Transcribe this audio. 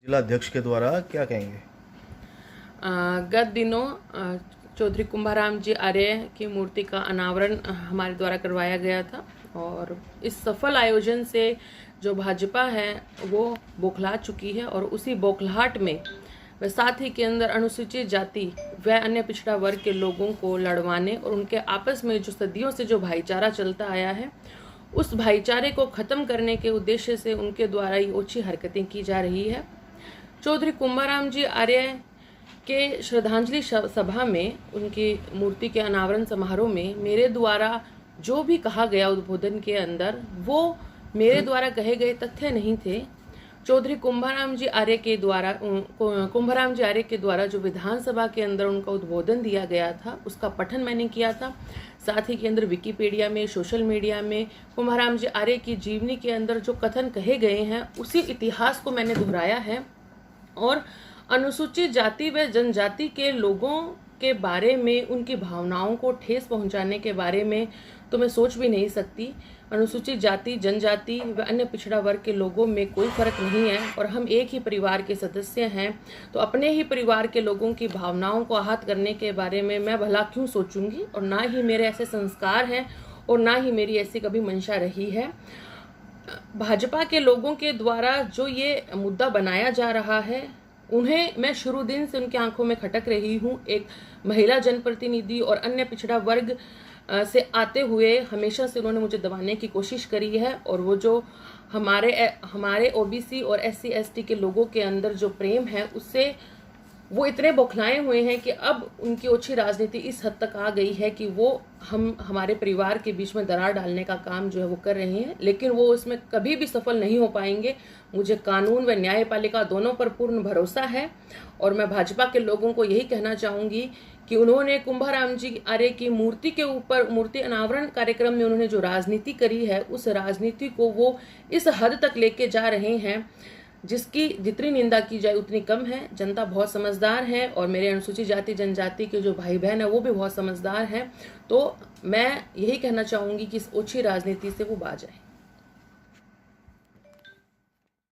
जिलाध्यक्ष के द्वारा क्या कहेंगे? गत दिनों चौधरी कुंभाराम जी आर्य की मूर्ति का अनावरण हमारे द्वारा करवाया गया था और इस सफल आयोजन से जो भाजपा है वो बौखला चुकी है और उसी बौखलाहट में व साथ ही के अंदर अनुसूचित जाति व अन्य पिछड़ा वर्ग के लोगों को लड़वाने और उनके आपस में जो सदियों से जो भाईचारा चलता आया है उस भाईचारे को ख़त्म करने के उद्देश्य से उनके द्वारा ये ओछी हरकतें की जा रही है। चौधरी कुंभाराम जी आर्य के श्रद्धांजलि सभा में उनकी मूर्ति के अनावरण समारोह में मेरे द्वारा जो भी कहा गया उद्बोधन के अंदर वो मेरे द्वारा कहे गए तथ्य नहीं थे। चौधरी कुंभाराम जी आर्य के द्वारा जो विधानसभा के अंदर उनका उद्बोधन दिया गया था उसका पठन मैंने किया था। साथ ही के अंदर विकिपीडिया में, सोशल मीडिया में कुंभाराम जी आर्य की जीवनी के अंदर जो कथन कहे गए हैं उसी इतिहास को मैंने दोहराया है और अनुसूचित जाति व जनजाति के लोगों के बारे में, उनकी भावनाओं को ठेस पहुंचाने के बारे में तो मैं सोच भी नहीं सकती। अनुसूचित जाति, जनजाति व अन्य पिछड़ा वर्ग के लोगों में कोई फ़र्क नहीं है और हम एक ही परिवार के सदस्य हैं, तो अपने ही परिवार के लोगों की भावनाओं को आहत करने के बारे में मैं भला क्यों सोचूंगी। और ना ही मेरे ऐसे संस्कार हैं और ना ही मेरी ऐसी कभी मंशा रही है। भाजपा के लोगों के द्वारा जो ये मुद्दा बनाया जा रहा है उन्हें मैं शुरू दिन से उनकी आंखों में खटक रही हूँ। एक महिला जनप्रतिनिधि और अन्य पिछड़ा वर्ग से आते हुए हमेशा से उन्होंने मुझे दबाने की कोशिश करी है और वो जो हमारे ओबीसी और एससी एसटी के लोगों के अंदर जो प्रेम है उससे वो इतने बौखलाए हुए हैं कि अब उनकी ओछी राजनीति इस हद तक आ गई है कि वो हमारे परिवार के बीच में दरार डालने का काम जो है वो कर रहे हैं, लेकिन वो इसमें कभी भी सफल नहीं हो पाएंगे। मुझे कानून व न्यायपालिका दोनों पर पूर्ण भरोसा है और मैं भाजपा के लोगों को यही कहना चाहूँगी कि उन्होंने कुंभाराम जी आर्य की मूर्ति के ऊपर मूर्ति अनावरण कार्यक्रम में उन्होंने जो राजनीति करी है उस राजनीति को वो इस हद तक लेके जा रहे हैं जिसकी जितनी निंदा की जाए उतनी कम है। जनता बहुत समझदार है और मेरे अनुसूचित जाति जनजाति के जो भाई बहन है वो भी बहुत समझदार हैं। तो मैं यही कहना चाहूँगी कि इस ओछी राजनीति से वो बाज आए।